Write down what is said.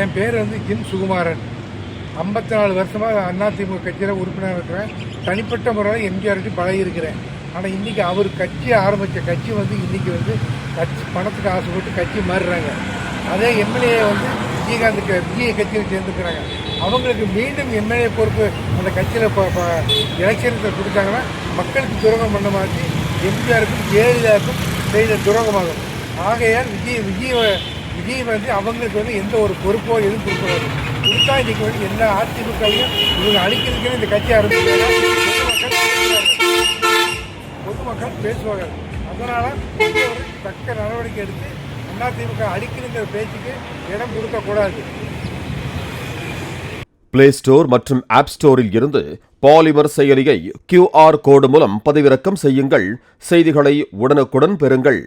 என் பேர் வந்து ஜிம் சுகுமாரன். 54 வருஷமாக அதிமுக கட்சியில் உறுப்பினர் இருக்கிறேன். தனிப்பட்ட முறையில் எம்ஜிஆருக்கு பழகியிருக்கிறேன். ஆனால் இன்றைக்கி அவர் கட்சி ஆரம்பித்த கட்சி வந்து இன்றைக்கி வந்து கட்சி பணத்துக்கு ஆசைப்பட்டு கட்சி மாறுறாங்க. அதே எம்எல்ஏ வந்து விஜய் கட்சியில் சேர்ந்துக்கிறாங்க. அவங்களுக்கு மீண்டும் எம்எல்ஏ பொறுப்பு அந்த கட்சியில் எலெக்ஷனுக்கு கொடுத்தாங்கன்னா மக்களுக்கு துரோகம் பண்ண மாதிரி எம்ஜிஆருக்கும் ஜெயலலிதாவுக்கும் செய்த துரோகமாகும். ஆகையால் விஜய் வந்து அவங்களுக்கு வந்து எந்த ஒரு பொறுப்போ எதுவும் கொடுக்கக்கூடாது. கொடுத்தா இன்றைக்கி வந்து எல்லா அதிமுகவையும் இவங்க அழிக்கிறதுக்குன்னு இந்த கட்சி ஆரம்பிச்சாங்க. பொதுமக்கள் பேசுவாங்க. அதனால் தக்க நடவடிக்கை எடுத்து அதிமுக அழிக்கிறங்கிற பேச்சுக்கு இடம் கொடுக்கக்கூடாது. பிளே ஸ்டோர் மற்றும் ஆப் ஸ்டோரில் இருந்து பாலிமர் செயலியை QR கோடு மூலம் பதிவிறக்கம் செய்யுங்கள். செய்திகளை உடனுக்குடன் பெறுங்கள்.